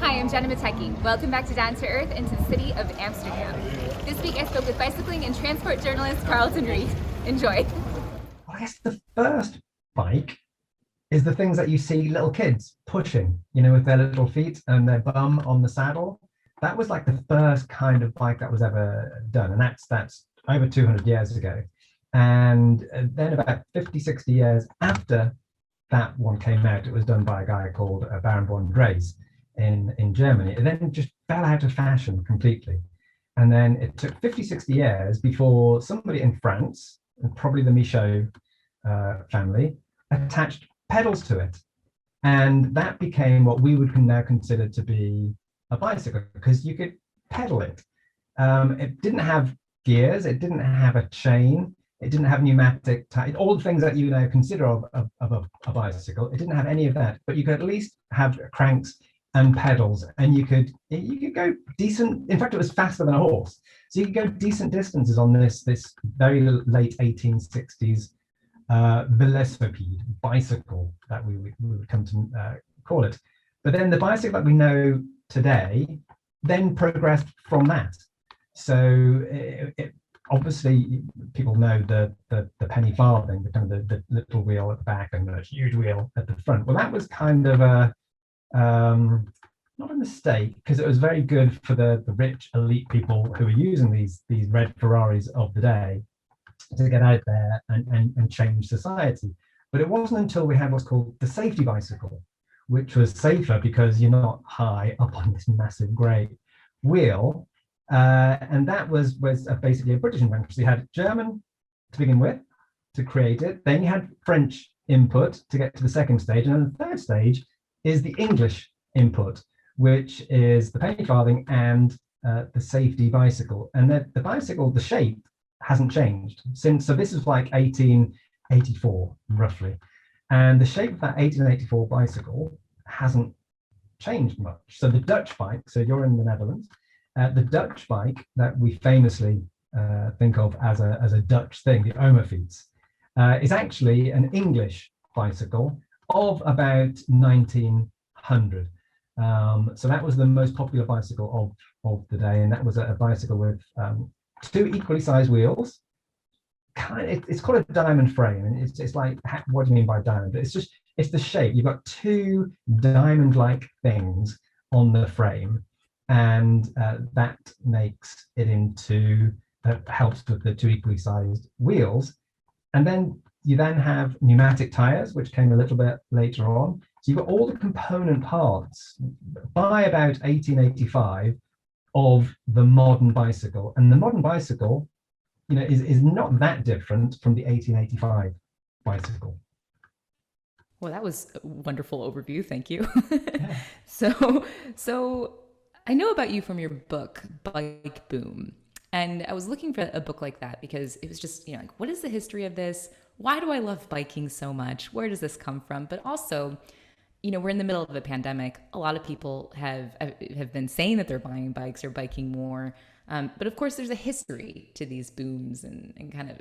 Hi, I'm Jenna Matecki. Welcome back to Down to Earth into the city of Amsterdam. This week I spoke with bicycling and transport journalist Carlton Reid. Enjoy. I guess the first bike is the things that you see little kids pushing, with their little feet and their bum on the saddle. That was like the first kind of bike that was ever done. And that's over 200 years ago. And then about 50, 60 years after that one came out, it was done by a guy called Baron von Dreis in Germany. It then just fell out of fashion completely. And then it took 50, 60 years before somebody in France, and probably the Michaud family, attached pedals to it. And that became what we would now consider to be a bicycle because you could pedal it. It didn't have gears, it didn't have a chain, it didn't have pneumatic all the things that you now consider of a bicycle. It didn't have any of that, but you could at least have cranks and pedals, and you could go decent. In fact, it was faster than a horse, so you could go decent distances on this very late 1860s velocipede bicycle that we would come to call it. But then the bicycle that we know today then progressed from that. So it obviously people know the penny farthing, the little wheel at the back and the huge wheel at the front. Well, that was kind of a not a mistake, because it was very good for the rich elite people who were using these red Ferraris of the day to get out there and change society. But it wasn't until we had what's called the safety bicycle, which was safer because you're not high up on this massive grey wheel. And that was basically a British invention. So you had German to begin with to create it. Then you had French input to get to the second stage. And then the third stage is the English input, which is the penny farthing and the safety bicycle. And the bicycle, the shape hasn't changed since. So this is like 1884, roughly. And the shape of that 1884 bicycle hasn't changed much. So the Dutch bike, so you're in the Netherlands, the Dutch bike that we famously think of as a Dutch thing, the Omerfiets, is actually an English bicycle of about 1900. So that was the most popular bicycle of the day, and that was a bicycle with two equally sized wheels. It's called a diamond frame, and it's like, what do you mean by diamond? It's the shape. You've got two diamond-like things on the frame, and that makes it into helps with the two equally sized wheels. And then you then have pneumatic tires, which came a little bit later on. So you've got all the component parts by about 1885 of the modern bicycle. And the modern bicycle, is not that different from the 1885 bicycle. Well, that was a wonderful overview. Thank you. Yeah. So I know about you from your book, Bike Boom. And I was looking for a book like that because it was just, like, what is the history of this? Why do I love biking so much? Where does this come from? But also, we're in the middle of a pandemic. A lot of people have been saying that they're buying bikes or biking more. But of course, there's a history to these booms and kind of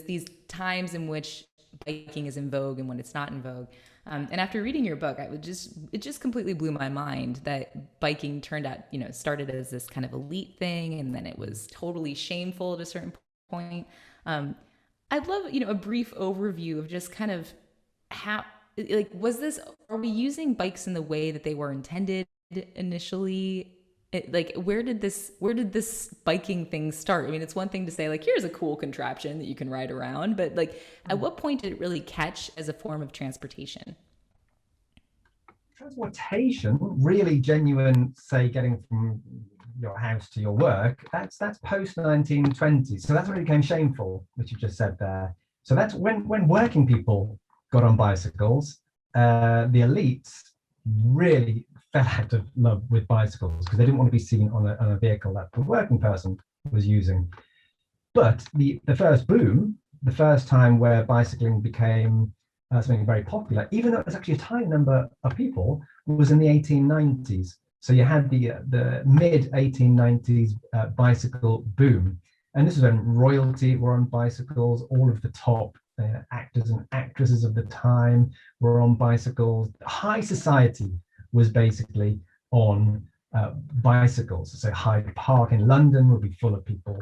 these times in which biking is in vogue and when it's not in vogue. And after reading your book, it just completely blew my mind that biking turned out, started as this kind of elite thing, and then it was totally shameful at a certain point. I'd love, a brief overview of just kind of how, are we using bikes in the way that they were intended initially? Where did this biking thing start? I mean, it's one thing to say, like, here's a cool contraption that you can ride around, but at what point did it really catch as a form of transportation? Transportation, really genuine, say, getting from your house to your work, that's post 1920s. So that's when it became shameful, which you just said there. So that's when working people got on bicycles. The elites really fell out of love with bicycles because they didn't want to be seen on a vehicle that the working person was using. But the first boom, the first time where bicycling became something very popular, even though it was actually a tiny number of people, was in the 1890s. So you had the mid 1890s bicycle boom. And this is when royalty were on bicycles, all of the top actors and actresses of the time were on bicycles. High society was basically on bicycles. So Hyde Park in London would be full of people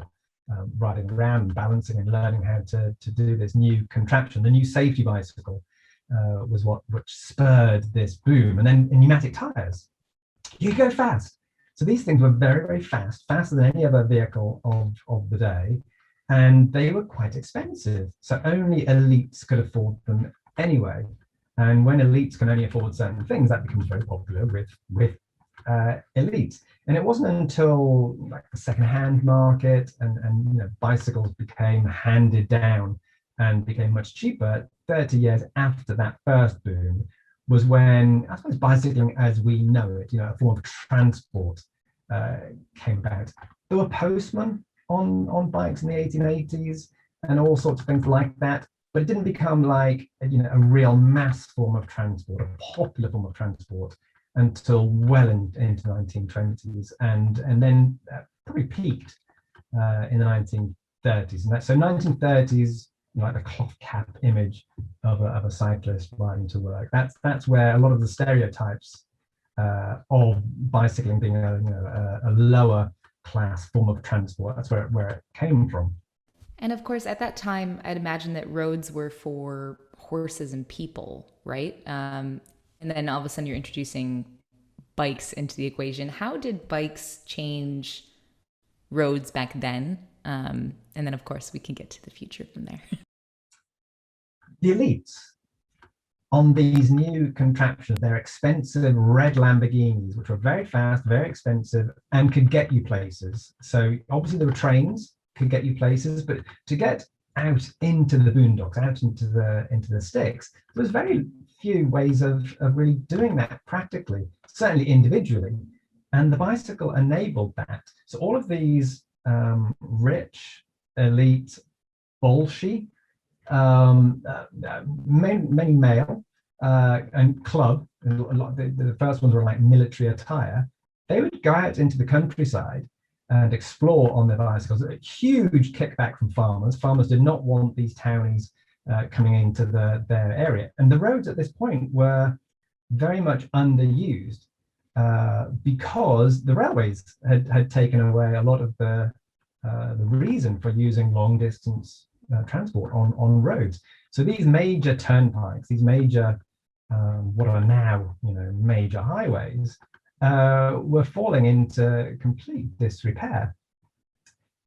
riding around, balancing and learning how to do this new contraption. The new safety bicycle was which spurred this boom. And then in pneumatic tires, you go fast. So these things were very, very fast, faster than any other vehicle of the day. And they were quite expensive. So only elites could afford them anyway. And when elites can only afford certain things, that becomes very popular with elites. And it wasn't until like the second-hand market and bicycles became handed down and became much cheaper 30 years after that first boom was when, I suppose, bicycling as we know it, a form of transport came about. There were postmen on bikes in the 1880s and all sorts of things like that, but it didn't become like a real mass form of transport, a popular form of transport until well into the 1920s, and then probably peaked in the 1930s. And so 1930s, like the cloth cap image of a cyclist riding to work. That's where a lot of the stereotypes of bicycling being a lower class form of transport. That's where it came from. And of course, at that time, I'd imagine that roads were for horses and people, right? And then all of a sudden you're introducing bikes into the equation. How did bikes change roads back then? And then, of course, we can get to the future from there. The elites on these new contraptions, they're expensive red Lamborghinis, which were very fast, very expensive, and could get you places. So obviously there were trains, could get you places, but to get out into the boondocks, out into the sticks, there was very few ways of really doing that practically, certainly individually. And the bicycle enabled that. So all of these rich, elite, bolshy, many male and club, and a lot the first ones were like military attire. They would go out into the countryside and explore on their bicycles. A huge kickback from farmers. Farmers did not want these townies coming into their area. And the roads at this point were very much underused because the railways had taken away a lot of the reason for using long distance transport on roads. So these major turnpikes, these major what are now major highways, were falling into complete disrepair.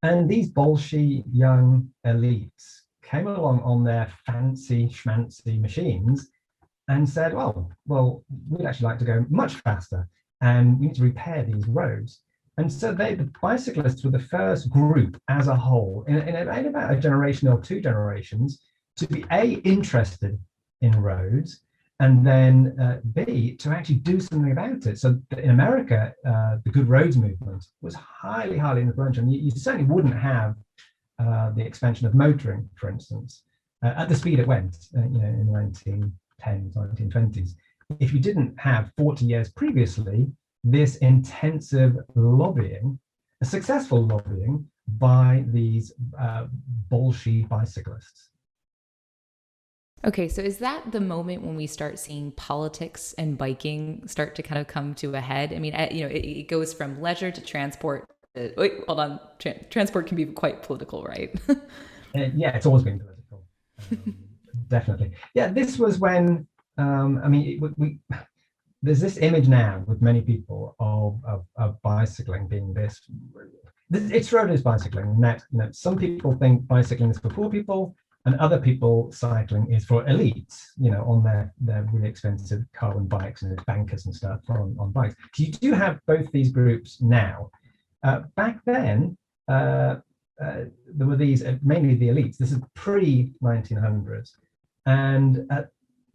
And these bolshy young elites came along on their fancy schmancy machines and said, well, we'd actually like to go much faster and we need to repair these roads. And so the bicyclists were the first group as a whole in about a generation or two generations to be interested in roads, and then B, to actually do something about it. So in America, the Good Roads movement was highly, highly influential. And you certainly wouldn't have the expansion of motoring, for instance, at the speed it went, in the 1910s, 1920s, if you didn't have 40 years previously this intensive lobbying, a successful lobbying by these bolshy bicyclists. Okay, so is that the moment when we start seeing politics and biking start to kind of come to a head? I mean, it goes from leisure to transport. Wait, hold on. Transport can be quite political, right? Yeah, it's always been political. Definitely. Yeah, this was when, there's this image now with many people of bicycling being this, it's road is bicycling. And that, some people think bicycling is for poor people, and other people cycling is for elites, on their really expensive carbon bikes and bankers and stuff on bikes. So you do have both these groups now. Back then, there were these, mainly the elites. This is pre-1900s. And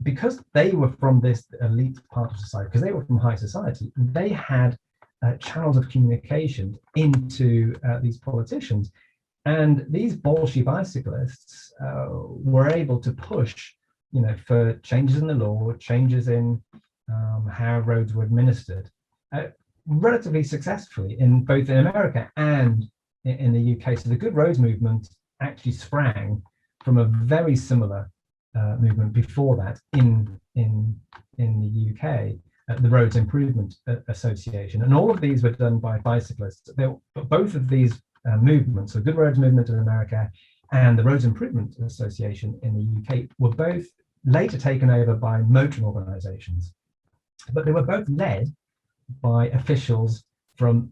because they were from this elite part of society, because they were from high society, they had channels of communication into these politicians. And these bolshy bicyclists were able to push, for changes in the law, changes in how roads were administered, relatively successfully in both in America and in the UK. So the Good Roads movement actually sprang from a very similar movement before that in the UK, the Roads Improvement Association. And all of these were done by bicyclists. Both of these movements, so Good Roads Movement in America and the Roads Improvement Association in the UK, were both later taken over by motoring organisations. But they were both led by officials from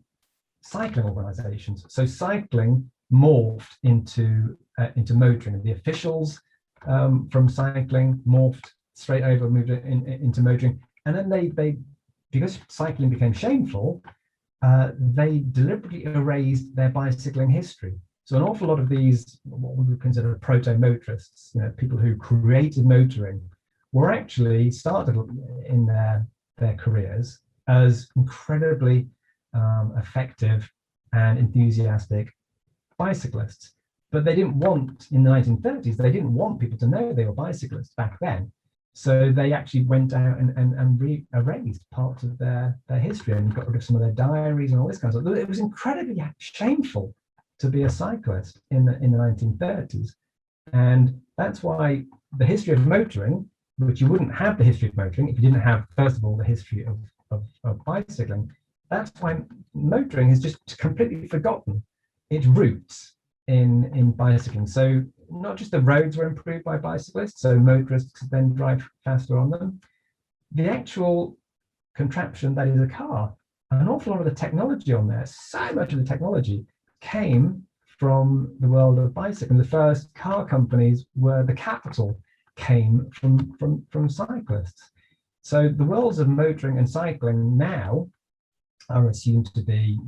cycling organisations. So cycling morphed into motoring. And the officials from cycling morphed straight over, moved into motoring. And then they because cycling became shameful, they deliberately erased their bicycling history. So an awful lot of these, what we would consider proto-motorists, people who created motoring, were actually started in their careers as incredibly effective and enthusiastic bicyclists. But they didn't want, in the 1930s, they didn't want people to know they were bicyclists back then. So they actually went out and erased parts of their history and got rid of some of their diaries and all this kind of stuff. It was incredibly shameful to be a cyclist in the 1930s. And that's why the history of motoring, which you wouldn't have the history of motoring if you didn't have, first of all, the history of bicycling. That's why motoring has just completely forgotten its roots in bicycling. So not just the roads were improved by bicyclists, so motorists could then drive faster on them. The actual contraption that is a car, an awful lot of the technology on there, so much of the technology came from the world of bicycling. The first car companies were, the capital came from cyclists. So the worlds of motoring and cycling now are assumed to be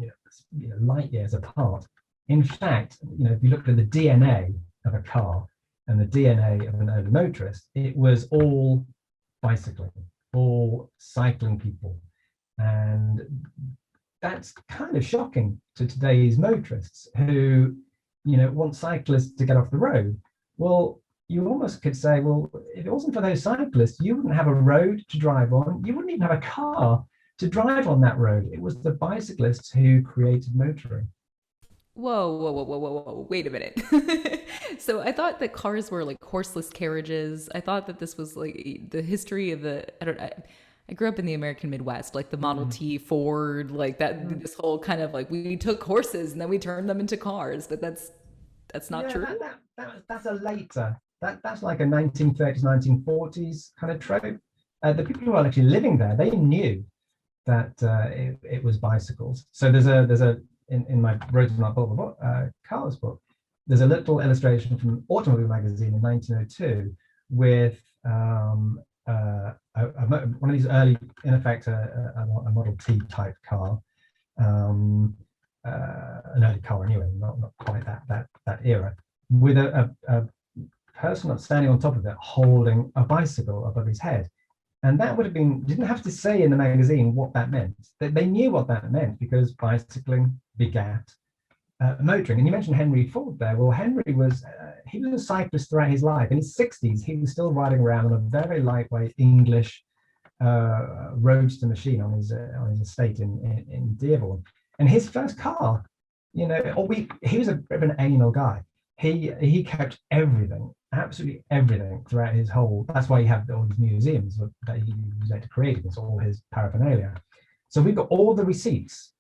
light years apart. In fact, if you looked at the DNA of a car and the DNA of an early motorist, it was all bicycling, all cycling people. And that's kind of shocking to today's motorists who, want cyclists to get off the road. Well, you almost could say, well, if it wasn't for those cyclists, you wouldn't have a road to drive on. You wouldn't even have a car to drive on that road. It was the bicyclists who created motoring. Whoa. Wait a minute. So I thought that cars were like horseless carriages. I thought that this was like the history of I grew up in the American Midwest, like the Model T, Ford, like that, this whole kind of like, we took horses and then we turned them into cars, but that's not true. That's a later, that's like a 1930s, 1940s kind of trope. The people who are actually living there, they knew that it was bicycles. So there's a in my Roads and Cars book, there's a little illustration from Automobile magazine in 1902 with one of these early, in effect, a Model T type car, an early car anyway, not quite that era, with a person standing on top of it holding a bicycle above his head. And that would have been, didn't have to say in the magazine what that meant. They knew what that meant because bicycling begat motoring. And you mentioned Henry Ford there. Well, Henry was, he was a cyclist throughout his life. In his 60s, he was still riding around on a very lightweight English roadster machine on his estate in Dearborn. And his first car, he was a bit of an anal guy. He kept everything, absolutely everything throughout his whole, that's why you have all these museums that he was later created, it's all his paraphernalia. So we've got all the receipts,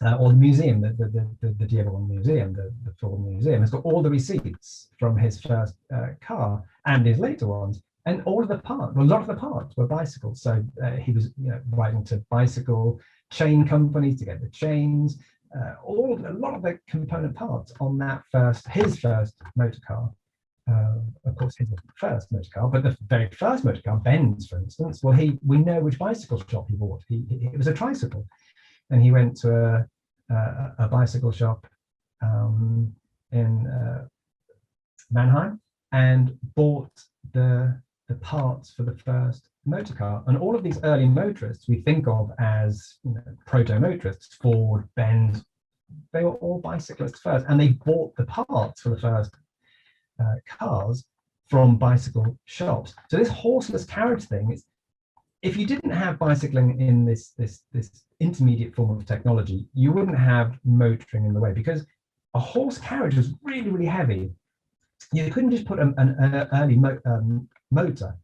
or the museum, the Dearborn Museum, the Ford Museum has got all the receipts from his first car and his later ones, and all of the parts, a lot of the parts were bicycles. So he was riding to bicycle chain companies to get the chains, a lot of the component parts on that his first motor car. Of course, his first motor car, but the very first motor car, Ben's, for instance, well, we know which bicycle shop he bought. It was a tricycle, and he went to a bicycle shop in Mannheim and bought the parts for the first motor car. And all of these early motorists we think of as proto-motorists, Ford, Benz, they were all bicyclists first, and they bought the parts for the first cars from bicycle shops. So this horseless carriage thing is, if you didn't have bicycling in this intermediate form of technology, you wouldn't have motoring in the way, because a horse carriage was really, really heavy. You couldn't just put an early motor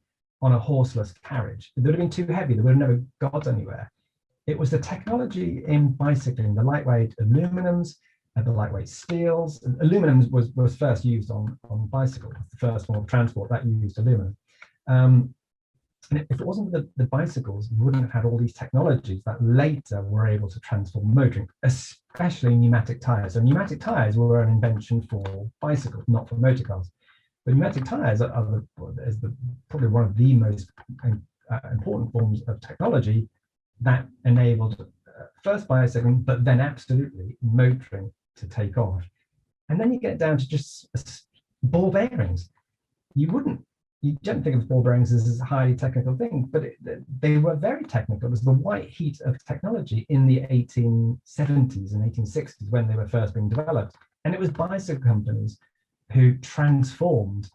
on a horseless carriage. It would have been too heavy. They would have never got anywhere. It was the technology in bicycling, the lightweight aluminums, the lightweight steels. Aluminum was first used on bicycles. The first form of transport that used aluminum. And if it wasn't for the bicycles, we wouldn't have had all these technologies that later were able to transform motoring, especially pneumatic tires. So pneumatic tires were an invention for bicycles, not for motor cars. But pneumatic tires are probably one of the most important forms of technology that enabled first bicycling, but then absolutely motoring to take off. And then you get down to just ball bearings. You don't think of ball bearings as a highly technical thing, but they were very technical. It was the white heat of technology in the 1870s and 1860s when they were first being developed. And it was bicycle companies who transformed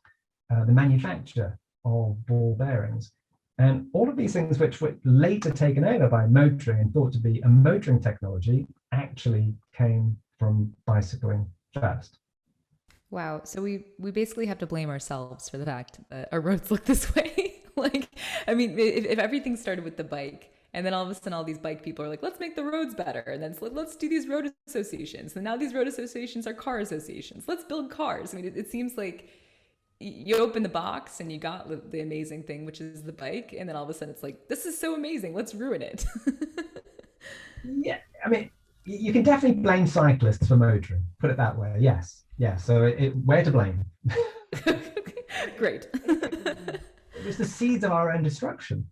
the manufacture of ball bearings. And all of these things, which were later taken over by motoring and thought to be a motoring technology, actually came from bicycling first. Wow. So we basically have to blame ourselves for the fact that our roads look this way. Like, I mean, if everything started with the bike, and then all of a sudden all these bike people are like, let's make the roads better. And then let's do these road associations. And now these road associations are car associations. Let's build cars. I mean, it seems like you open the box and you got the amazing thing, which is the bike. And then all of a sudden it's like, this is so amazing. Let's ruin it. Yeah, I mean, you can definitely blame cyclists for motoring, put it that way. Yes. Yeah. So where to blame? Great. It was the seeds of our own destruction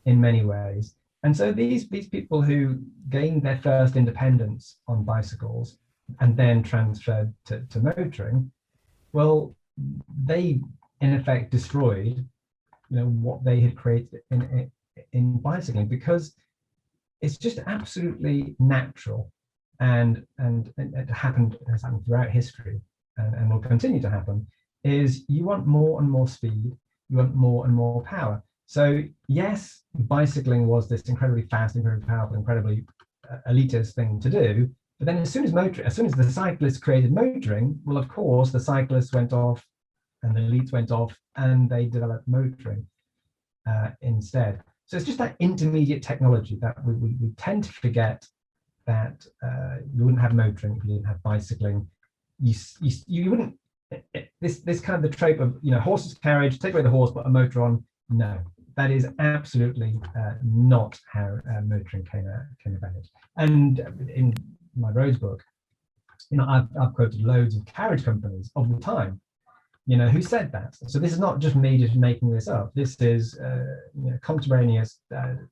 in many ways. And so these people who gained their first independence on bicycles and then transferred to motoring, well, they in effect destroyed, what they had created in bicycling, because it's just absolutely natural, and it has happened throughout history, and will continue to happen. Is you want more and more speed, you want more and more power. So yes, bicycling was this incredibly fast, incredibly powerful, incredibly elitist thing to do. But then as soon as the cyclists created motoring, well, of course, the cyclists went off and the elites went off and they developed motoring instead. So it's just that intermediate technology that we tend to forget, that you wouldn't have motoring if you didn't have bicycling. You wouldn't, this kind of the trope of, horse's carriage, take away the horse, put a motor on. No, that is absolutely not how motoring came about. And in my roads book, I've quoted loads of carriage companies of the time, who said that. So this is not just me just making this up. This is contemporaneous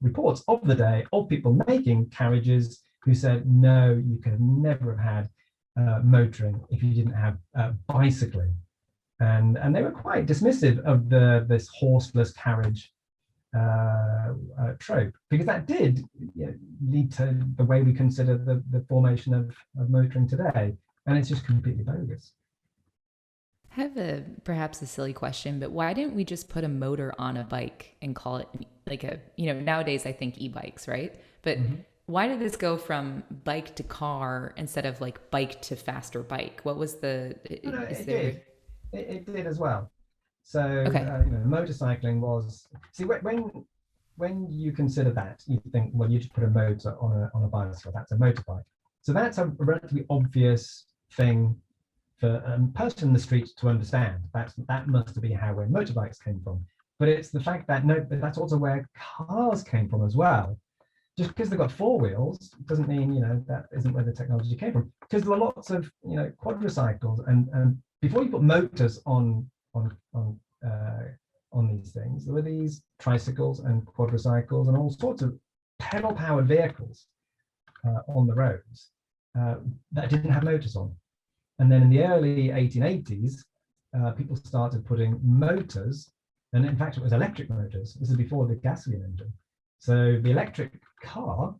reports of the day of people making carriages who said, no, you could never have had motoring if you didn't have bicycling. And they were quite dismissive of this horseless carriage trope, because that did lead to the way we consider the formation of motoring today, and it's just completely bogus. I have perhaps a silly question, but why didn't we just put a motor on a bike and call it like nowadays I think e-bikes, right? But why did this go from bike to car instead of like bike to faster bike? What was the? It did as well. So okay. Motorcycling was, see, when you consider that, you think, well, you just put a motor on a bicycle, that's a motorbike. So that's a relatively obvious thing for a person in the street to understand. That must be how where motorbikes came from. But it's the fact that but that's also where cars came from as well. Just because they've got four wheels doesn't mean that isn't where the technology came from. Because there were lots of quadricycles, and before you put motors on these things, there were these tricycles and quadricycles and all sorts of pedal-powered vehicles on the roads that didn't have motors on. And then in the early 1880s, people started putting motors, and in fact it was electric motors. This is before the gasoline engine. So the electric car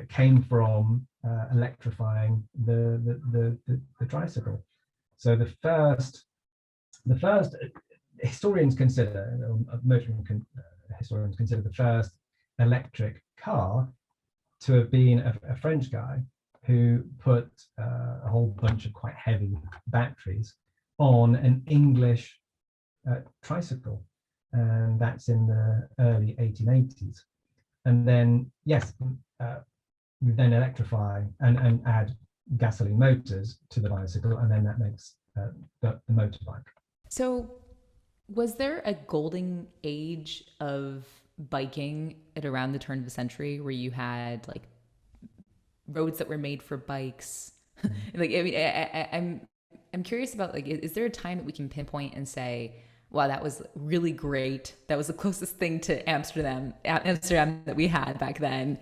came from electrifying the tricycle. So the first historians consider, motoring historians consider the first electric car to have been a French guy who put a whole bunch of quite heavy batteries on an English tricycle. and that's in the early 1880s. And then, yes, we then electrify and add gasoline motors to the bicycle, and then that makes the motorbike. So, was there a golden age of biking at around the turn of the century where you had like roads that were made for bikes? Like, I mean, I'm curious about, like, is there a time that we can pinpoint and say, wow, that was really great. That was the closest thing to Amsterdam that we had back then.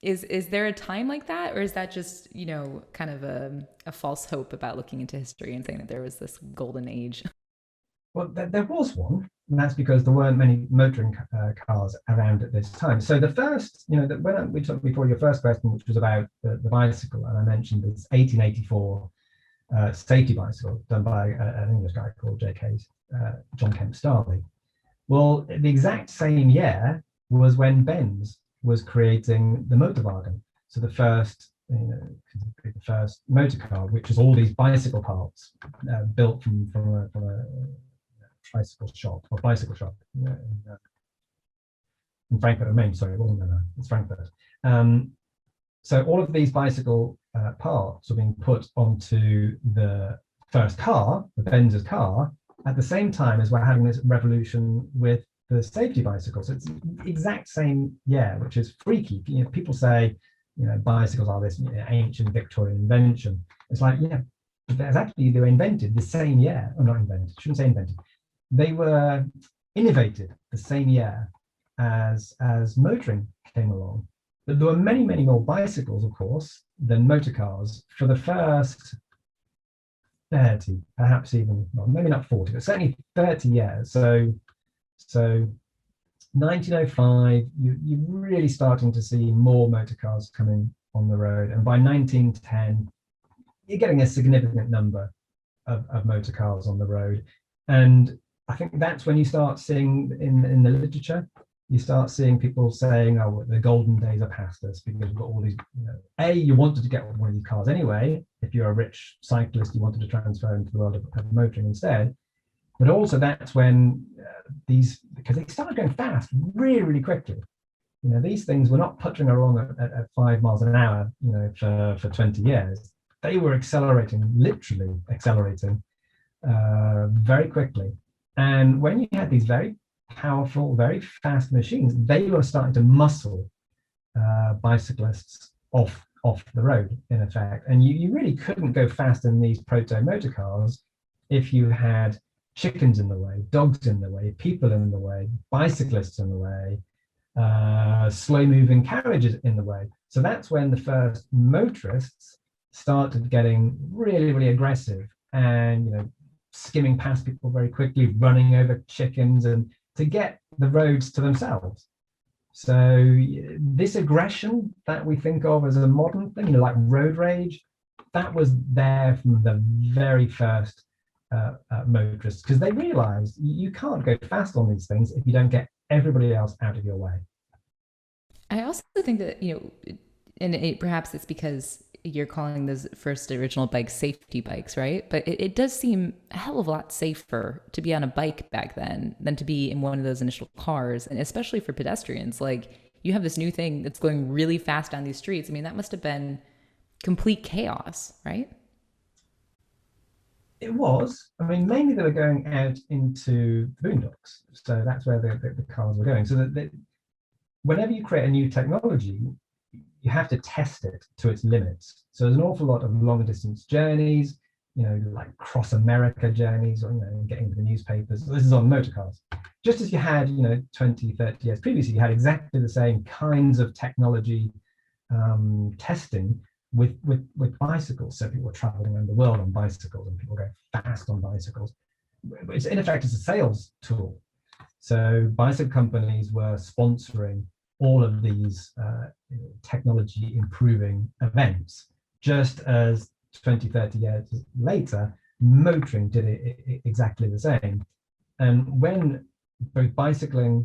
Is there a time like that, or is that just, you know, kind of a false hope about looking into history and saying that there was this golden age? Well, there was one, and that's because there weren't many motoring cars around at this time. So the first, you know, when we talked before your first question, which was about the bicycle, and I mentioned this 1884 safety bicycle done by an English guy called John Kemp Starley. Well, the exact same year was when Benz was creating the Motorwagen. So the first, the first motor car, which is all these bicycle parts built from a tricycle shop or bicycle shop in Frankfurt am Main. Sorry, it wasn't there. It's Frankfurt. So all of these bicycle parts were being put onto the first car, the Benz's car, at the same time as we're having this revolution with the safety bicycles. So it's the exact same year, which is freaky. You know, people say, you know, bicycles are this ancient Victorian invention. It's like, yeah, they were invented the same year, or not invented, shouldn't say invented. They were innovated the same year as motoring came along. But there were many, many more bicycles, of course, than motor cars for the first 30, perhaps even, well, maybe not 40, but certainly 30 years. So 1905, you're really starting to see more motor cars coming on the road. And by 1910, you're getting a significant number of motor cars on the road. And I think that's when you start seeing in the literature, you start seeing people saying, oh, the golden days are past us, because we've got all these, you know, you wanted to get one of these cars anyway. If you're a rich cyclist, you wanted to transfer into the world of motoring instead. But also that's when because they started going fast really, really quickly. You know, these things were not puttering along at 5 miles an hour, you know, for 20 years. They were accelerating, literally accelerating very quickly. And when you had these very powerful, very fast machines, they were starting to muscle bicyclists off the road, in effect. And you really couldn't go fast in these proto motor cars if you had chickens in the way, dogs in the way, people in the way, bicyclists in the way, slow moving carriages in the way. So that's when the first motorists started getting really, really aggressive and, you know, skimming past people very quickly, running over chickens, and to get the roads to themselves. So this aggression that we think of as a modern thing, you know, like road rage, that was there from the very first motorists, because they realized you can't go fast on these things if you don't get everybody else out of your way. I also think that, you know, and perhaps it's because you're calling those first original bikes safety bikes, right? But it does seem a hell of a lot safer to be on a bike back then than to be in one of those initial cars. And especially for pedestrians, like, you have this new thing that's going really fast down these streets. I mean, that must have been complete chaos, right? It was. I mean, mainly they were going out into the boondocks. So that's where the cars were going. So that whenever you create a new technology, you have to test it to its limits. So there's an awful lot of long distance journeys, you know, like cross America journeys, or, you know, getting to the newspapers. This is on motor cars. Just as you had, you know, 20, 30 years previously, you had exactly the same kinds of technology testing with bicycles. So people were traveling around the world on bicycles, and people go fast on bicycles. It's, in effect, it's a sales tool. So bicycle companies were sponsoring all of these technology improving events, just as 20, 30 years later, motoring did it exactly the same. And when both bicycles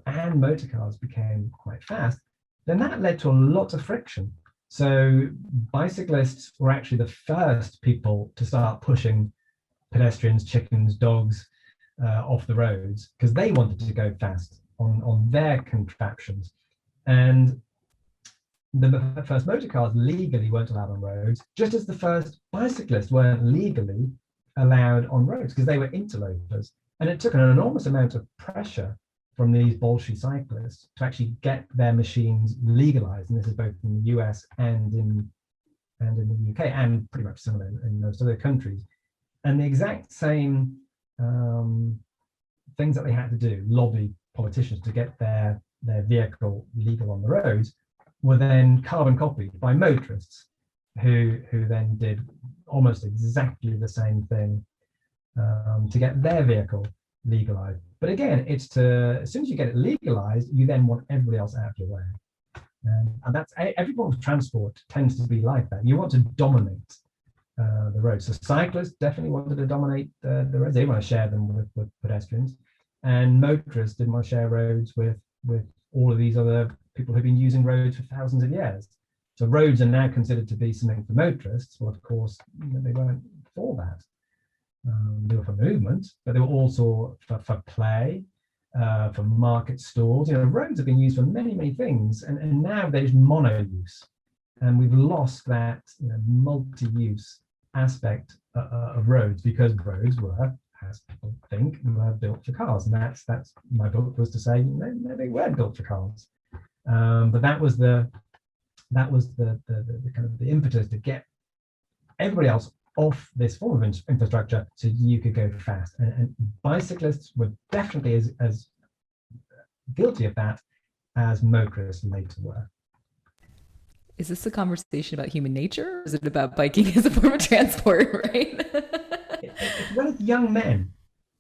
and motor cars became quite fast, then that led to a lot of friction. So bicyclists were actually the first people to start pushing pedestrians, chickens, dogs, off the roads because they wanted to go fast on their contraptions. And the first motor cars legally weren't allowed on roads, just as the first bicyclists weren't legally allowed on roads because they were interlopers. And it took an enormous amount of pressure from these Bolshevik cyclists to actually get their machines legalized. And this is both in the US and in the UK, and pretty much similar in most other countries. And the exact same things that they had to do, lobby politicians to get their vehicle legal on the roads, were then carbon copied by motorists who then did almost exactly the same thing to get their vehicle legalized. But again, it's as soon as you get it legalized, you then want everybody else out of your way. And that's every form of transport tends to be like that. You want to dominate the roads. So cyclists definitely wanted to dominate the roads. They want to share them with pedestrians, and motorists didn't want to share roads with all of these other people who've been using roads for thousands of years. So roads are now considered to be something for motorists. Well, of course, they weren't for that. They were for movement, but they were also for play, for market stalls. Roads have been used for many, many things, and now there's mono-use, and we've lost that multi-use aspect of roads, because roads were, as people think, were built for cars, and that's my book was to say no, they weren't built for cars, but that was the kind of the impetus to get everybody else off this form of infrastructure so you could go fast. And bicyclists were definitely as guilty of that as motorists later were. Is this a conversation about human nature, or is it about biking as a form of transport, right? Well, it's young men.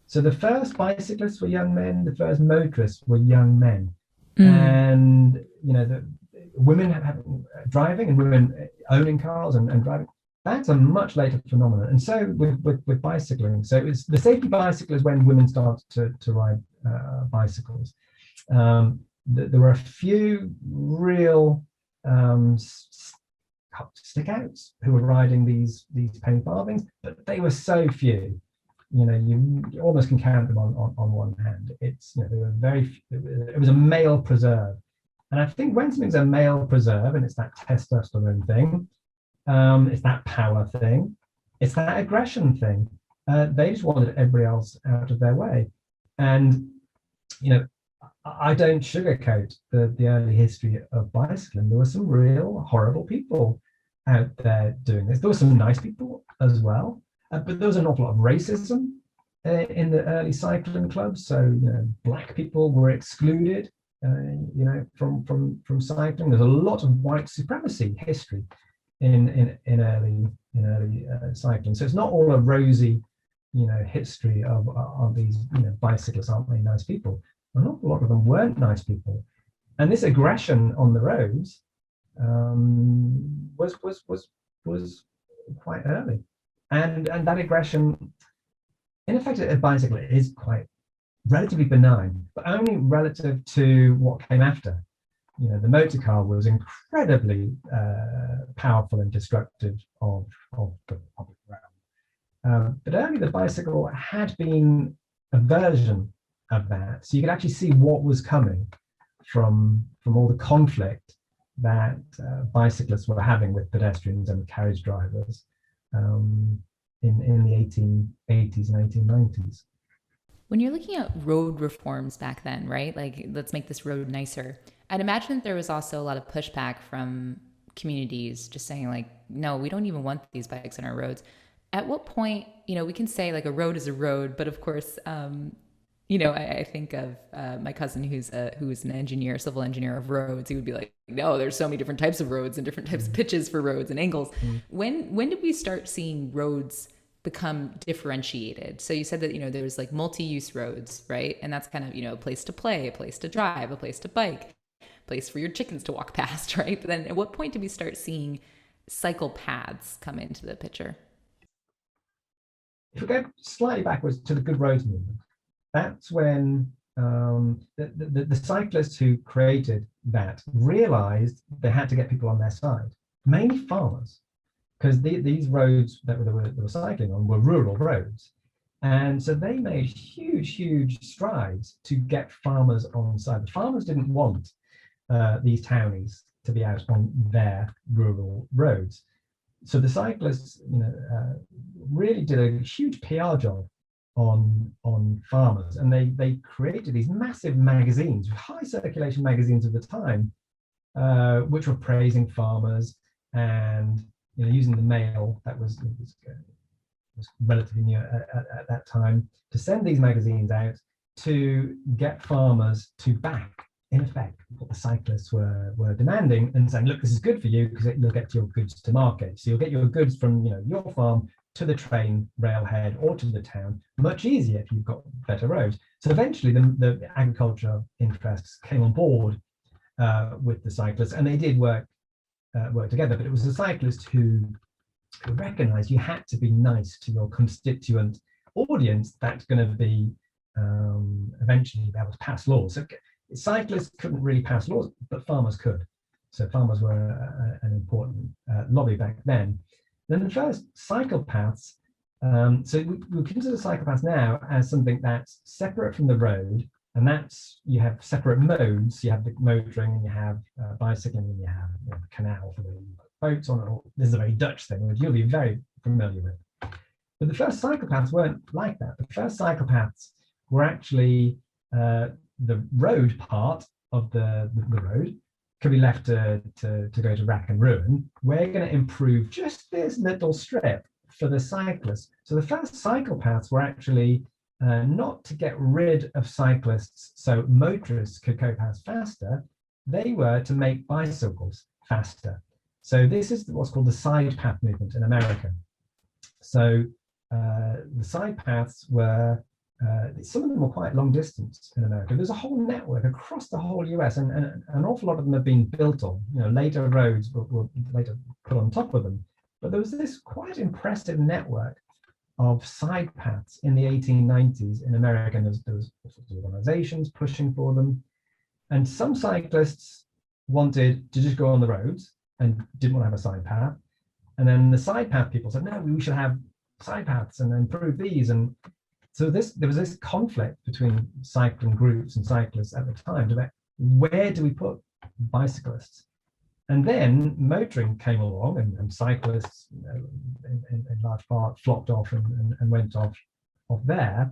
So the first bicyclists were young men, the first motorists were young men. And the women driving and women owning cars and driving, that's a much later phenomenon. And so with bicycling, so it's the safety bicycle is when women start to ride bicycles. There were a few real stickouts who were riding these penny farthings, but they were so few. You almost can count them on one hand. It's they were very few. It was a male preserve, and I think when something's a male preserve and it's that testosterone thing, it's that power thing, it's that aggression thing. They just wanted everybody else out of their way, and I don't sugarcoat the early history of bicycling. There were some real horrible people out there doing this. There were some nice people as well, but there was an awful lot of racism in the early cycling clubs. So black people were excluded, from cycling. There's a lot of white supremacy history in early cycling. So it's not all a rosy, history of these bicyclists aren't very nice people. An awful lot of them weren't nice people, and this aggression on the roads was quite early, and that aggression, in effect, a bicycle is quite relatively benign, but only relative to what came after. The motor car was incredibly powerful and destructive of the public realm, but only the bicycle had been a version of that, so you could actually see what was coming from all the conflict that bicyclists were having with pedestrians and carriage drivers in the 1880s and 1890s. When you're looking at road reforms back then, right? Like, let's make this road nicer. I'd imagine that there was also a lot of pushback from communities just saying like, no, we don't even want these bikes on our roads. At what point, we can say like a road is a road, but of course, I think of my cousin who's an engineer, civil engineer of roads. He would be like, no, there's so many different types of roads and different types of pitches for roads and angles. When did we start seeing roads become differentiated? So you said that, there's like multi-use roads, right? And that's kind of, a place to play, a place to drive, a place to bike, a place for your chickens to walk past, right? But then at what point did we start seeing cycle paths come into the picture? If we go slightly backwards to the Good Roads movement, that's when the cyclists who created that realized they had to get people on their side, mainly farmers, because these roads that they were cycling on were rural roads. And so they made huge strides to get farmers on side. The farmers didn't want these townies to be out on their rural roads. So the cyclists, really did a huge PR job on farmers, and they created these massive magazines, high circulation magazines of the time, which were praising farmers and using the mail that was relatively new at that time, to send these magazines out to get farmers to back, in effect, what the cyclists were demanding, and saying, look, this is good for you because you'll get your goods to market. So you'll get your goods from your farm to the train railhead or to the town much easier if you've got better roads. So eventually the agriculture interests came on board with the cyclists, and they did work together. But it was the cyclists who recognized you had to be nice to your constituent audience that's going to be eventually be able to pass laws. So cyclists couldn't really pass laws, but farmers could. So farmers were an important lobby back then. Then the first cycle paths, so we consider cycle paths now as something that's separate from the road, and that's, you have separate modes. You have the motoring, and you have bicycling, and you have the canal for the boats on it. This is a very Dutch thing, which you'll be very familiar with. But the first cycle paths weren't like that. The first cycle paths were actually the road part of the road could be left to go to rack and ruin. We're going to improve just this little strip for the cyclists. So the first cycle paths were actually not to get rid of cyclists so motorists could go past faster. They were to make bicycles faster. So this is what's called the side path movement in America. So the side paths were, some of them were quite long distance in America. There's a whole network across the whole US, and an awful lot of them have been built on. Later roads were later put on top of them. But there was this quite impressive network of side paths in the 1890s in America, and there was all sorts of organizations pushing for them. And some cyclists wanted to just go on the roads and didn't want to have a side path. And then the side path people said, no, we should have side paths and improve these. And so there was this conflict between cycling groups and cyclists at the time about where do we put bicyclists? And then motoring came along, and cyclists in large part flopped off and went off there.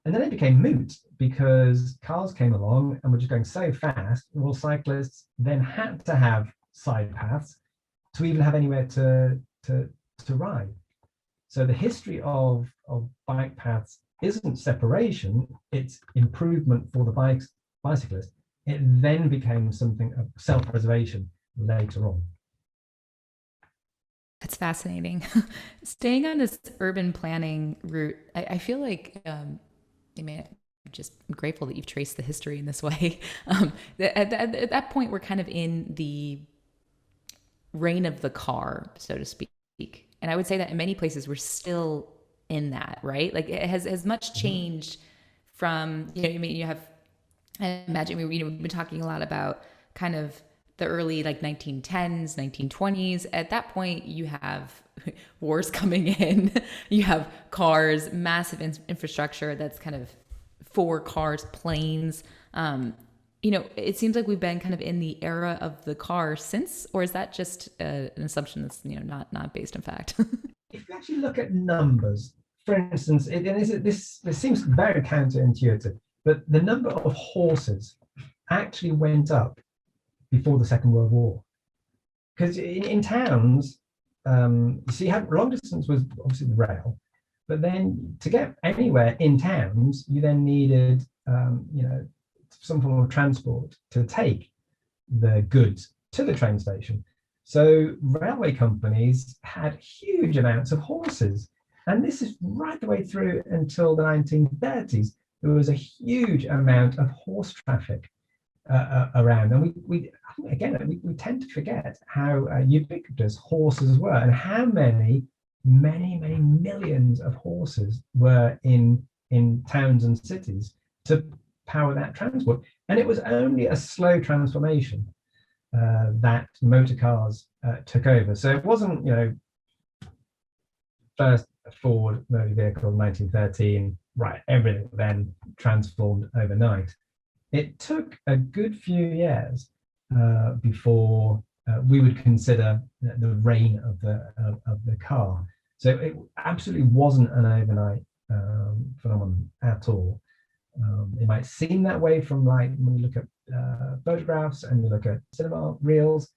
And then it became moot because cars came along and were just going so fast. Well, cyclists then had to have side paths to even have anywhere to ride. So the history of bike paths isn't separation, it's improvement for the bicyclist. It then became something of self-preservation later on. That's fascinating. Staying on this urban planning route, I feel like, I'm just grateful that you've traced the history in this way. At that point, we're kind of in the reign of the car, so to speak. And I would say that in many places, we're still in that, right? Like it has much changed from, you have, I imagine we've been talking a lot about kind of the early 1910s, 1920s. At that point, you have wars coming in, you have cars, massive infrastructure that's kind of for cars, planes. It seems like we've been kind of in the era of the car since, or is that just an assumption that's not based in fact? If you actually look at numbers, for instance, this seems very counterintuitive, but the number of horses actually went up before the Second World War. Because in towns, so you had long distance was obviously the rail, but then to get anywhere in towns, you then needed some form of transport to take the goods to the train station. So railway companies had huge amounts of horses. And this is right the way through until the 1930s. There was a huge amount of horse traffic around. And we tend to forget how ubiquitous horses were and how many millions of horses were in towns and cities to power that transport. And it was only a slow transformation that motor cars took over. So it wasn't, first a Ford motor vehicle in 1913, right, everything then transformed overnight. It took a good few years before we would consider the reign of the car. So it absolutely wasn't an overnight phenomenon at all. It might seem that way from, like, when you look at photographs and you look at cinema reels,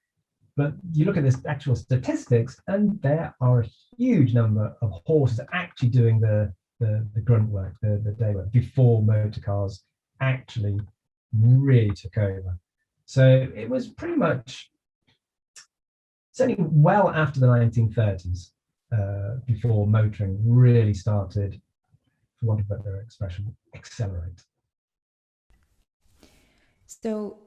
but you look at this actual statistics, and there are a huge number of horses actually doing the grunt work, the day work, before motor cars actually really took over. So it was pretty much certainly well after the 1930s before motoring really started, for want of a better expression, accelerate. So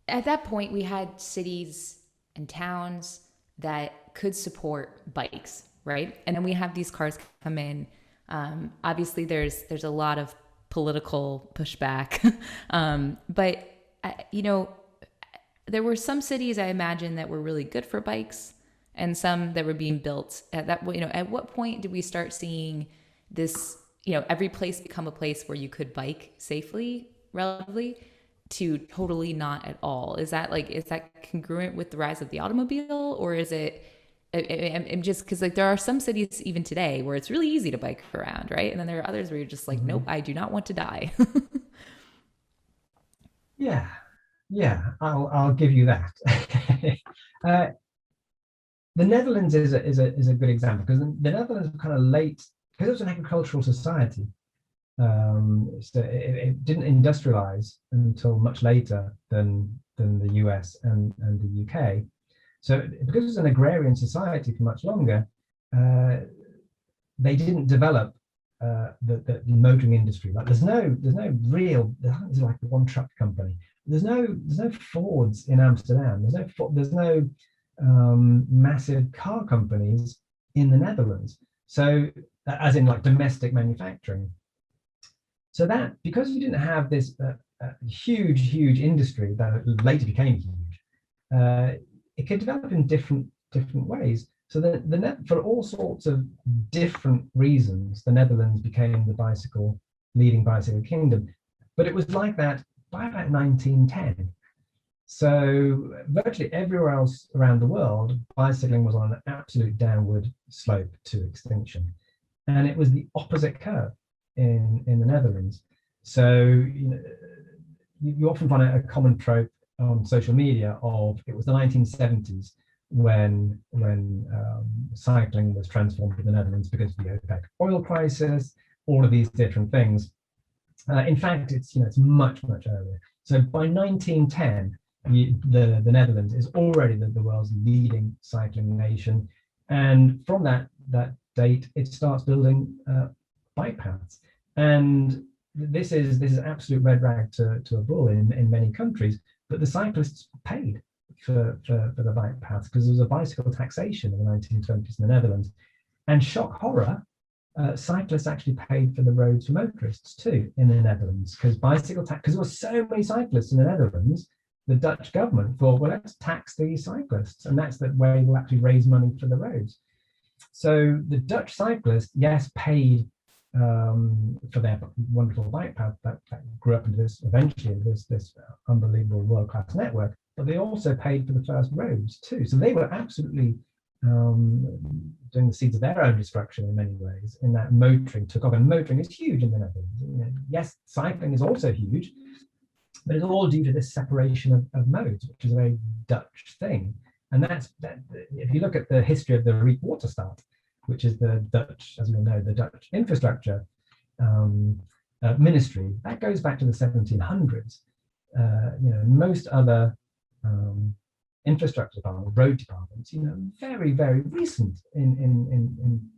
at that point, we had cities and towns that could support bikes, right? And then we have these cars come in. Obviously, there's a lot of political pushback, but there were some cities, I imagine, that were really good for bikes, and some that were being built at that. At what point did we start seeing this? Every place become a place where you could bike safely, relatively, to totally not at all. Is that congruent with the rise of the automobile, or is it? I'm just, because there are some cities even today where it's really easy to bike around, right? And then there are others where you're just like, nope, I do not want to die. Yeah, I'll give you that. The Netherlands is a good example, because the Netherlands were kind of late, because it was an agricultural society. So it didn't industrialize until much later than the US and the UK. So because it was an agrarian society for much longer, they didn't develop the motoring industry. Like there's no real, there's like one truck company. There's no Fords in Amsterdam. There's no massive car companies in the Netherlands. So as in like domestic manufacturing. So that, because you didn't have this huge industry that later became huge, it could develop in different ways. So for all sorts of different reasons, the Netherlands became the leading bicycle kingdom. But it was like that by about 1910. So virtually everywhere else around the world, bicycling was on an absolute downward slope to extinction. And it was the opposite curve in the Netherlands. So you often find a common trope on social media of, it was the 1970s when cycling was transformed in the Netherlands because of the OPEC oil crisis, all of these different things. In fact, it's much earlier. So by 1910, the Netherlands is already the world's leading cycling nation, and from that date, it starts building bike paths. And this is absolute red rag to a bull in many countries, but the cyclists paid for the bike paths because there was a bicycle taxation in the 1920s in the Netherlands. And shock horror, cyclists actually paid for the roads for motorists too in the Netherlands, because because there were so many cyclists in the Netherlands, the Dutch government thought, well, let's tax these cyclists, and that's the way we'll actually raise money for the roads. So the Dutch cyclists, yes, paid for their wonderful bike path that grew up into this unbelievable world-class network, but they also paid for the first roads too. So they were absolutely doing the seeds of their own destruction in many ways, in that motoring took off. And motoring is huge in the Netherlands. Yes, cycling is also huge, but it's all due to this separation of modes, which is a very Dutch thing. And that's if you look at the history of the Rijkswaterstaat, which is the Dutch, as we all know, the Dutch infrastructure ministry, that goes back to the 1700s. Most other infrastructure departments, road departments, very recent in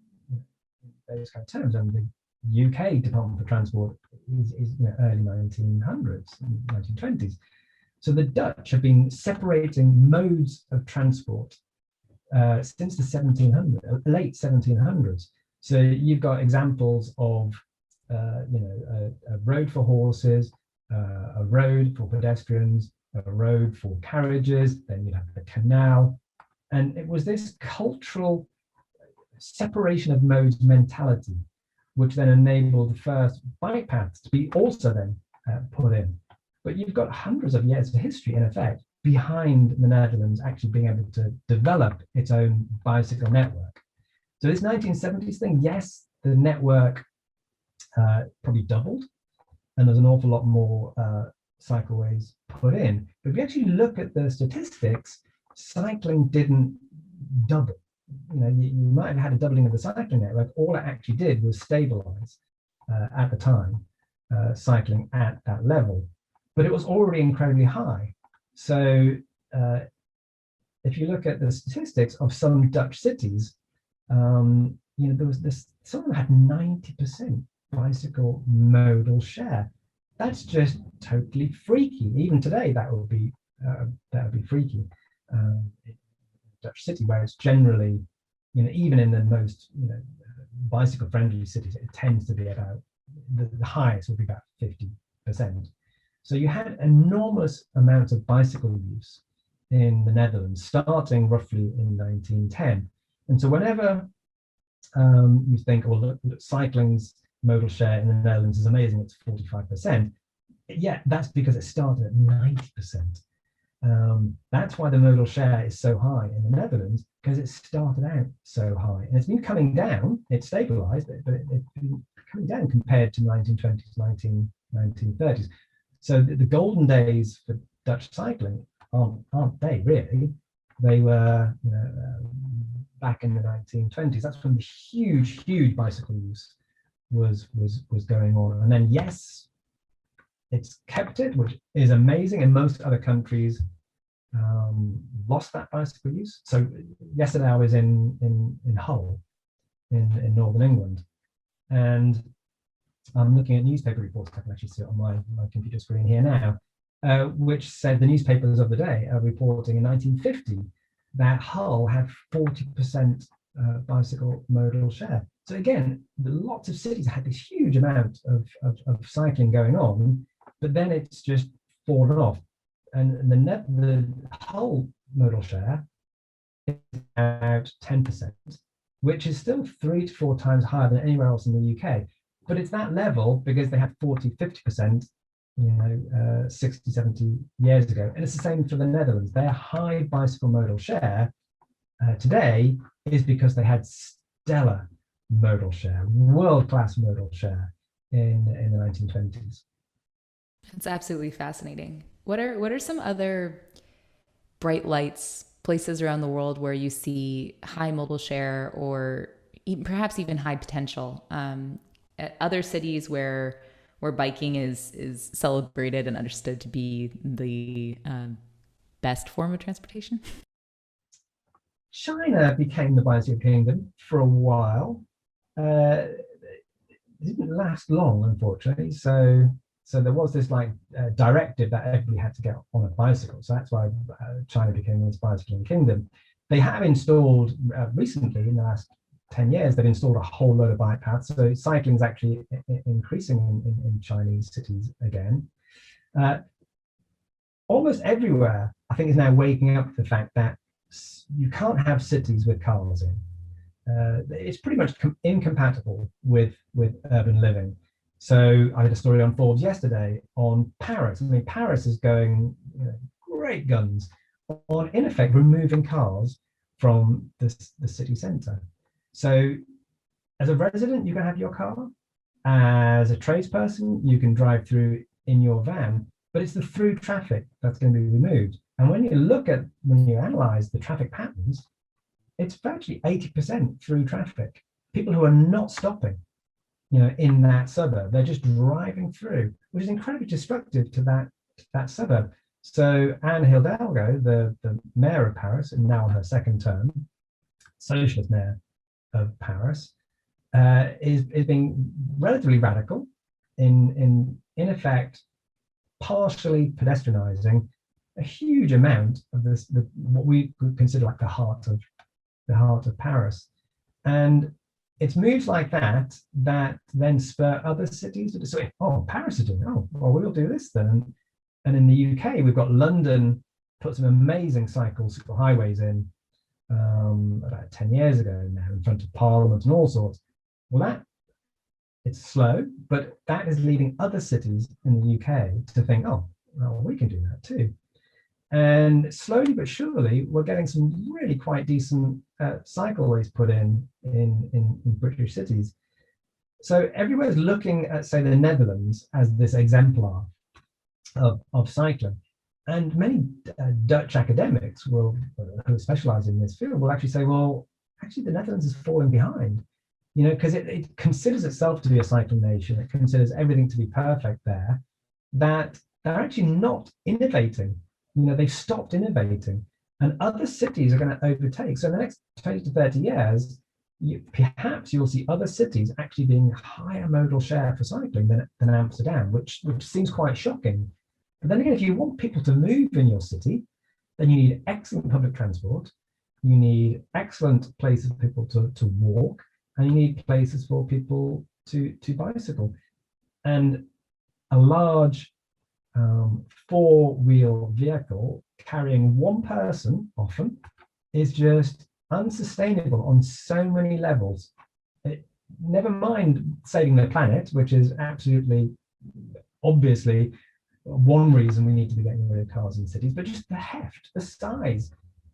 those kind of terms. And the UK Department for Transport is early 1900s, 1920s. So the Dutch have been separating modes of transport since the late 1700s. So you've got examples of a road for horses, a road for pedestrians, a road for carriages, then you have the canal. And it was this cultural separation of modes mentality, which then enabled the first bike paths to be also then put in. But you've got hundreds of years of history, in effect, behind the Netherlands actually being able to develop its own bicycle network. So this 1970s thing, yes, the network probably doubled, and there's an awful lot more cycleways put in. But if you actually look at the statistics, cycling didn't double. You might have had a doubling of the cycling network. All it actually did was stabilize at the time, cycling at that level. But it was already incredibly high. So if you look at the statistics of some Dutch cities, there was this, some of them had 90% bicycle modal share. That's just totally freaky. Even today, that would be freaky. Dutch city, where it's generally, even in the most bicycle-friendly cities, it tends to be about the highest would be about 50%. So you had enormous amounts of bicycle use in the Netherlands, starting roughly in 1910. And so whenever you think, well, look, cycling's modal share in the Netherlands is amazing, it's 45%. Yeah, that's because it started at 90%. That's why the modal share is so high in the Netherlands, because it started out so high. And it's been coming down, it's stabilized, but it's been coming down compared to 1920s, 1930s. So the golden days for Dutch cycling aren't they really? They were back in the 1920s. That's when the huge bicycle use was going on. And then yes, it's kept it, which is amazing. And most other countries lost that bicycle use. So yesterday I was in Hull, in Northern England, and I'm looking at newspaper reports. I can actually see it on my computer screen here now, which said the newspapers of the day are reporting in 1950 that Hull had 40% bicycle modal share. So again, lots of cities had this huge amount of cycling going on, but then it's just fallen off. And the Hull modal share is about 10%, which is still 3 to 4 times higher than anywhere else in the UK. But it's that level because they had 40, 50%, 60, 70 years ago. And it's the same for the Netherlands. Their high bicycle modal share today is because they had stellar modal share, world-class modal share in the 1920s. It's absolutely fascinating. What are some other bright lights, places around the world where you see high modal share or perhaps even high potential? Other cities where biking is celebrated and understood to be the best form of transportation? China became the bicycle kingdom for a while. It didn't last long, unfortunately. So there was this directive that everybody had to get on a bicycle. So that's why China became this bicycling kingdom. They have installed recently, in the last 10 years, they've installed a whole load of bike paths. So cycling is actually increasing in Chinese cities again. Almost everywhere, I think, is now waking up to the fact that you can't have cities with cars in. It's pretty much incompatible with urban living. So I had a story on Forbes yesterday on Paris. I mean, Paris is going great guns on, in effect, removing cars from the city centre. So as a resident, you can have your car. As a tradesperson, you can drive through in your van, but it's the through traffic that's going to be removed. And when you analyze the traffic patterns, it's virtually 80% through traffic. People who are not stopping, in that suburb, they're just driving through, which is incredibly destructive to that suburb. So Anne Hidalgo, the mayor of Paris, and now on her second term, socialist mayor of Paris, is being relatively radical in effect, partially pedestrianizing a huge amount of what we could consider like the heart of Paris. And it's moves like that then spur other cities to say, oh, Paris is doing it. Oh, well, we'll do this then. And in the UK, we've got London put some amazing cycle highways in. about 10 years ago now, in front of Parliament and all sorts. Well, it's slow, but that is leading other cities in the UK to think, oh, well, we can do that too. And slowly but surely, we're getting some really quite decent cycleways put in British cities. So everywhere's looking at, say, the Netherlands as this exemplar of cycling. And many Dutch academics who specialize in this field will actually say, well, actually the Netherlands is falling behind, because it considers itself to be a cycling nation. It considers everything to be perfect there, that they're actually not innovating. They've stopped innovating, and other cities are going to overtake. So in the next 20 to 30 years, perhaps you'll see other cities actually being higher modal share for cycling than Amsterdam, which seems quite shocking. But then again, if you want people to move in your city, then you need excellent public transport, you need excellent places for people to walk, and you need places for people to bicycle. And a large four-wheel vehicle carrying one person often is just unsustainable on so many levels. Never mind saving the planet, which is absolutely obviously one reason we need to be getting rid of cars in cities, but just the heft, the size.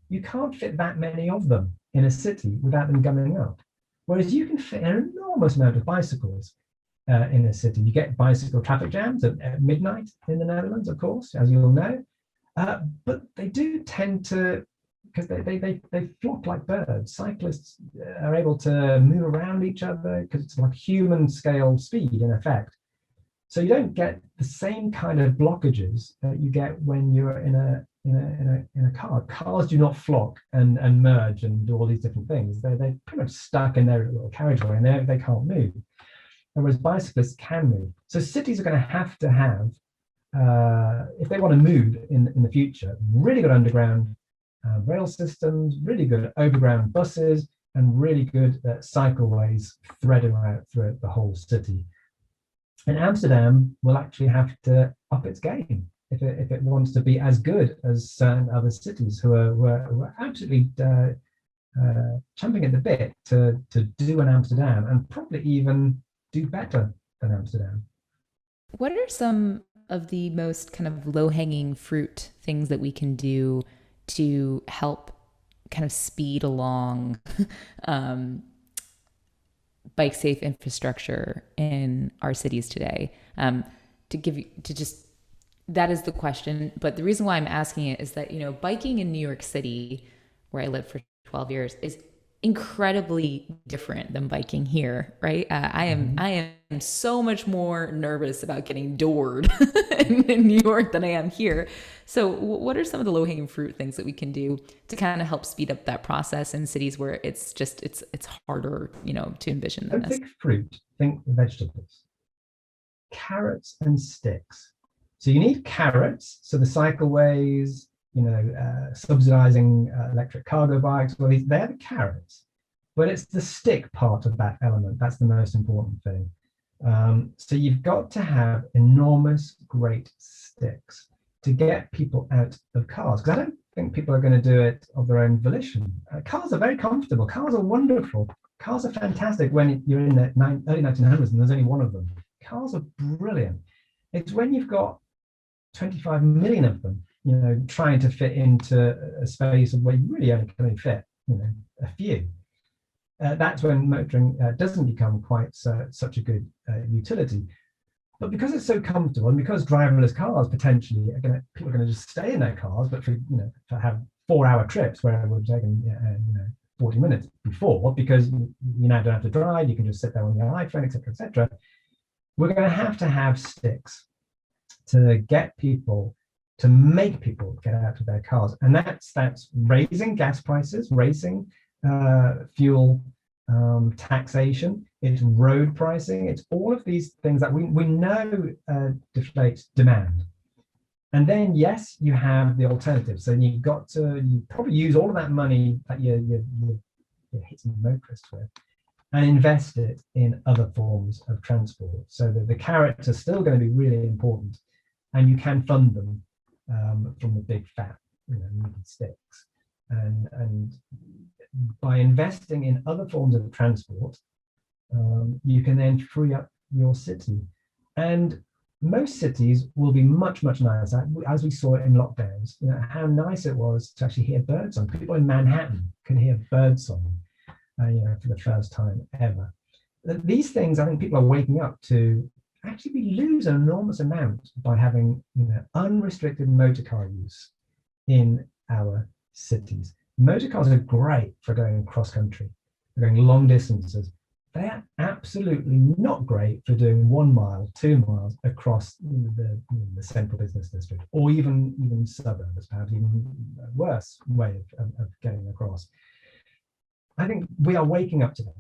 You can't fit that many of them in a city without them gumming up. Whereas you can fit an enormous amount of bicycles in a city. You get bicycle traffic jams at midnight in the Netherlands, of course, as you all know. But they do tend to, because they flock like birds. Cyclists are able to move around each other because it's like human scale speed in effect. So you don't get the same kind of blockages that you get when you're in a car. Cars do not flock and merge and do all these different things. They're pretty much stuck in their little carriageway and they can't move. Whereas bicyclists can move. So cities are going to have, if they want to move in the future, really good underground rail systems, really good overground buses, and really good cycleways threading out through the whole city. And Amsterdam will actually have to up its game if it wants to be as good as certain other cities who are absolutely champing at the bit to do an Amsterdam, and probably even do better than Amsterdam. What are some of the most kind of low-hanging fruit things that we can do to help kind of speed along bike safe infrastructure in our cities today? That is the question. But the reason why I'm asking it is that, biking in New York City, where I lived for 12 years, is incredibly different than biking here, right? I am so much more nervous about getting doored in New York than I am here. So what are some of the low-hanging fruit things that we can do to kind of help speed up that process in cities where it's harder, to envision than this? Think fruit, think vegetables, carrots and sticks. So you need carrots, so the cycleways, subsidizing electric cargo bikes, well, they're the carrots, but it's the stick part of that element that's the most important thing. So you've got to have enormous, great sticks to get people out of cars, because I don't think people are going to do it of their own volition. Cars are very comfortable. Cars are wonderful. Cars are fantastic when you're in the early 1900s and there's only one of them. Cars are brilliant. It's when you've got 25 million of them, trying to fit into a space where you really only can fit, a few. That's when motoring doesn't become quite such a good utility. But because it's so comfortable, and because driverless cars potentially people are going to just stay in their cars, but for have 4-hour trips where it would take them 40 minutes before, because you now don't have to drive, you can just sit there on your iPhone, etc., etc. We're going to have sticks to make people get out of their cars, and that's raising gas prices, raising fuel taxation, it's road pricing, it's all of these things that we know deflate demand. And then yes, you have the alternative. So you probably use all of that money that you're hitting motorists with and invest it in other forms of transport, so that the carrots are still going to be really important, and you can fund them from the big fat meaty sticks. And by investing in other forms of transport, you can then free up your city. And most cities will be much, much nicer, as we saw in lockdowns. You know, how nice it was to actually hear birdsong. People in Manhattan can hear birdsong, you know, for the first time ever. These things, I think people are waking up to. Actually, we lose an enormous amount by having, you know, unrestricted motor car use in our cities. Motor cars are great for going cross country, for going long distances. They are absolutely not great for doing 1 mile, 2 miles across the central business district, or even suburbs, perhaps even a worse way of getting across. I think we are waking up to that.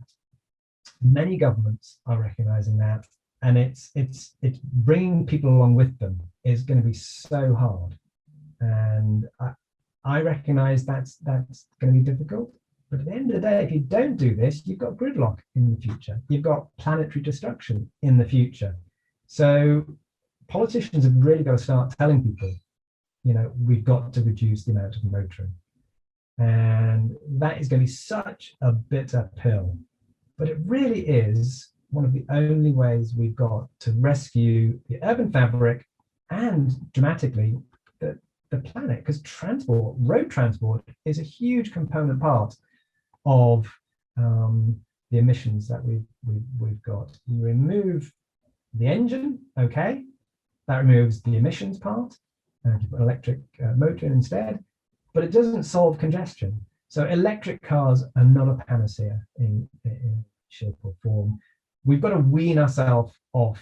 Many governments are recognizing that, and it's bringing people along with them is going to be so hard. And I recognize that's going to be difficult. But at the end of the day, if you don't do this, you've got gridlock in the future. You've got planetary destruction in the future. So politicians have really got to start telling people, you know, we've got to reduce the amount of motoring. And that is going to be such a bitter pill. But it really is one of the only ways we've got to rescue the urban fabric and dramatically the planet, because road transport is a huge component part of the emissions that we've got. You remove the engine, okay, that removes the emissions part, and you put an electric motor in instead, but it doesn't solve congestion. So electric cars are not a panacea in shape or form. We've got to wean ourselves off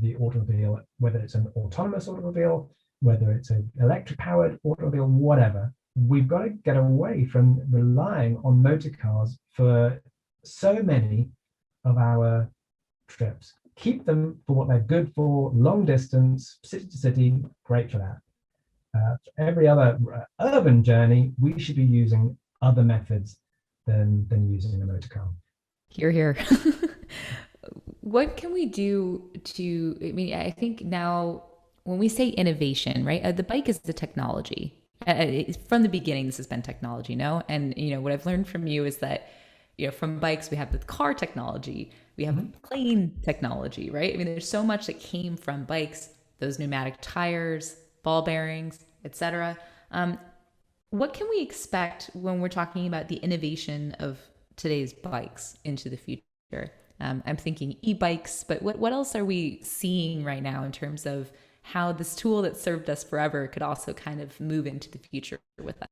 the automobile, whether it's an autonomous automobile, whether it's an electric powered automobile, whatever. We've got to get away from relying on motor cars for so many of our trips. Keep them for what they're good for, long distance, city to city, great for that. For every other urban journey, we should be using other methods than using a motor car. Hear, hear. What can we do to, I mean, I think now when we say innovation, right, the bike is the technology. From the beginning, this has been technology, no? And, you know, what I've learned from you is that, you know, from bikes, we have the car technology, we have plane technology, right? I mean, there's so much that came from bikes, those pneumatic tires, ball bearings, etc. What can we expect when we're talking about the innovation of today's bikes into the future? I'm thinking e-bikes, but what else are we seeing right now in terms of how this tool that served us forever could also kind of move into the future with that?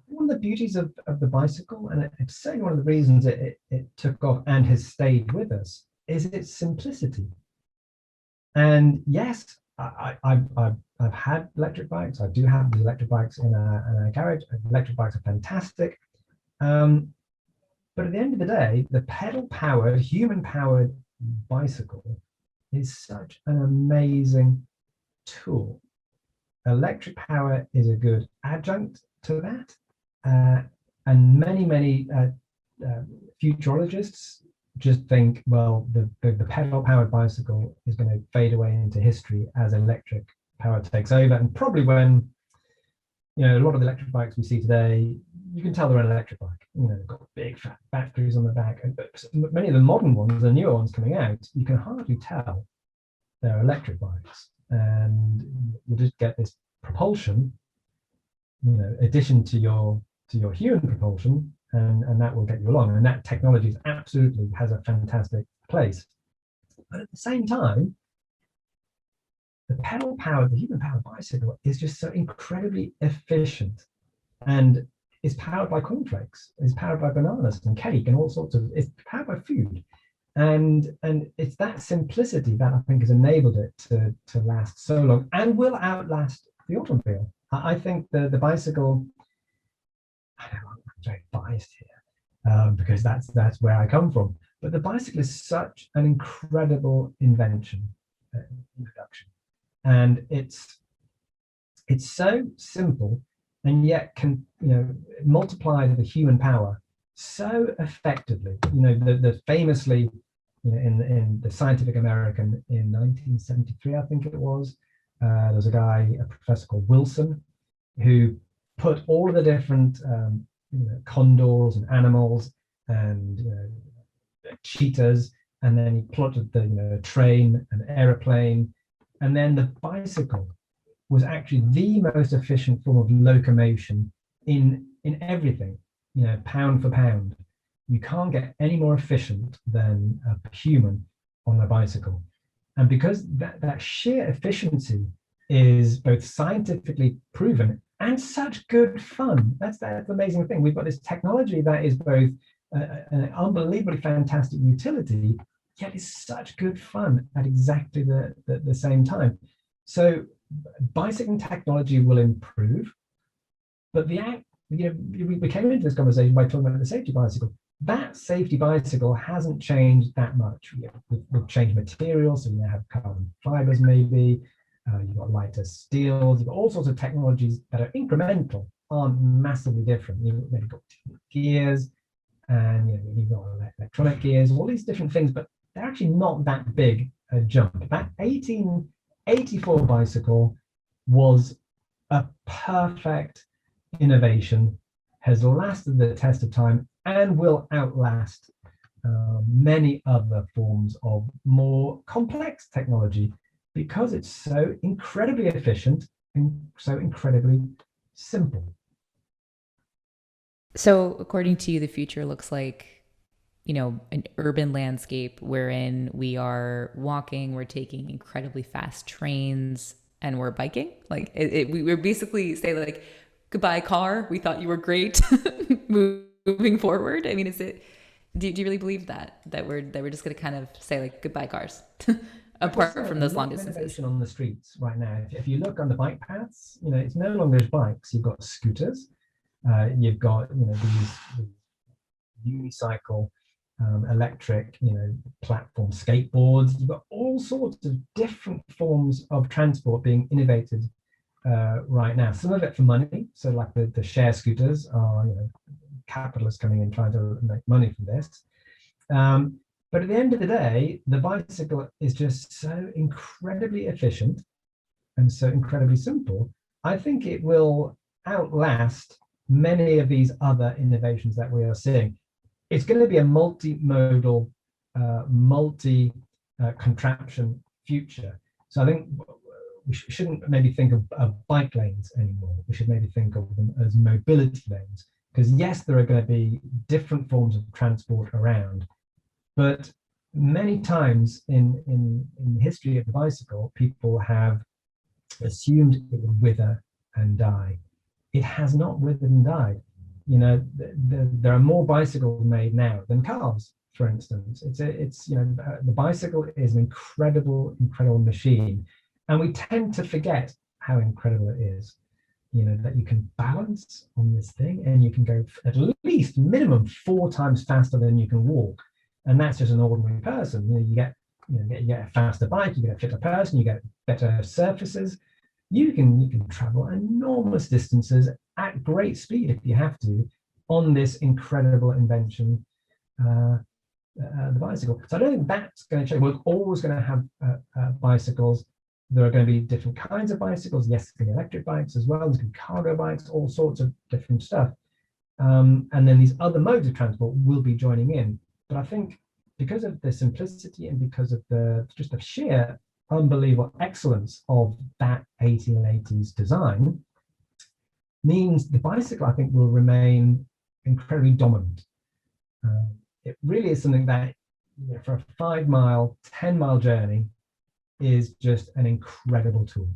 One of the beauties of the bicycle, and it's certainly one of the reasons it took off and has stayed with us, is its simplicity. And yes, I've had electric bikes. I do have these electric bikes in our garage. Electric bikes are fantastic. But at the end of the day, the pedal-powered, human-powered bicycle is such an amazing tool. Electric power is a good adjunct to that. And many futurologists just think, well, the pedal-powered bicycle is going to fade away into history as electric power takes over. And probably when, you know, a lot of the electric bikes we see today, you can tell they're an electric bike. You know, they've got big fat batteries on the back. And many of the modern ones, the newer ones coming out, you can hardly tell they're electric bikes. And you just get this propulsion, you know, addition to your human propulsion, and that will get you along. And that technology absolutely has a fantastic place. But at the same time, the human-powered bicycle is just so incredibly efficient, and is powered by cornflakes, is powered by bananas and cake and all sorts of, it's powered by food. And it's that simplicity that I think has enabled it to last so long and will outlast the automobile. I think the bicycle, I know I'm very biased here, because that's where I come from, but the bicycle is such an incredible invention, introduction. And it's so simple, and yet can, you know, multiply the human power so effectively. You know, the famously, you know, in the Scientific American in 1973, I think it was, there's a guy, a professor called Wilson, who put all of the different condors and animals and cheetahs, and then he plotted the train and aeroplane, and then the bicycle was actually the most efficient form of locomotion in everything, pound for pound. You can't get any more efficient than a human on a bicycle. And because that sheer efficiency is both scientifically proven and such good fun. That's the amazing thing. We've got this technology that is both an unbelievably fantastic utility, yet it's such good fun at exactly the same time. So bicycling technology will improve, but we came into this conversation by talking about the safety bicycle. That safety bicycle hasn't changed that much. We've changed materials, so we now have carbon fibers maybe, you've got lighter steels, you've got all sorts of technologies that are incremental, aren't massively different. You've maybe got gears, and you've got electronic gears, all these different things, but they're actually not that big a jump. That 1884 bicycle was a perfect innovation, has lasted the test of time, and will outlast many other forms of more complex technology because it's so incredibly efficient and so incredibly simple. So according to you, the future looks like, an urban landscape wherein we are walking, we're taking incredibly fast trains, and we're biking. Like we're basically say like, goodbye car, we thought you were great. Moving forward. I mean, do you really believe that we're just going to kind of say like goodbye cars apart from those long distances? On the streets right now, if you look on the bike paths, it's no longer bikes. You've got scooters, you've got these unicycle, electric, platform skateboards. You've got all sorts of different forms of transport being innovated right now. Some of it for money, so like the share scooters are capitalists coming in trying to make money from this. But at the end of the day, the bicycle is just so incredibly efficient and so incredibly simple. I think it will outlast many of these other innovations that we are seeing. It's going to be a multimodal, contraption future. So I think we shouldn't maybe think of bike lanes anymore. We should maybe think of them as mobility lanes. Because yes, there are going to be different forms of transport around, but many times in the history of the bicycle, people have assumed it would wither and die. It has not withered and died. There are more bicycles made now than cars, for instance. The bicycle is an incredible machine, and we tend to forget how incredible it is. That you can balance on this thing and you can go at least minimum 4 times faster than you can walk. And that's just an ordinary person. You get a faster bike, you get a fitter person, you get better surfaces. You can travel enormous distances at great speed if you have to on this incredible invention, the bicycle. So I don't think that's going to change. We're always going to have bicycles. There are going to be different kinds of bicycles. Yes, there can be electric bikes as well. There's going to be cargo bikes, all sorts of different stuff. And then these other modes of transport will be joining in. But I think because of the simplicity and because of the sheer unbelievable excellence of that 1880s design, means the bicycle, I think, will remain incredibly dominant. It really is something that, for a 5-mile, 10-mile journey, is just an incredible tool.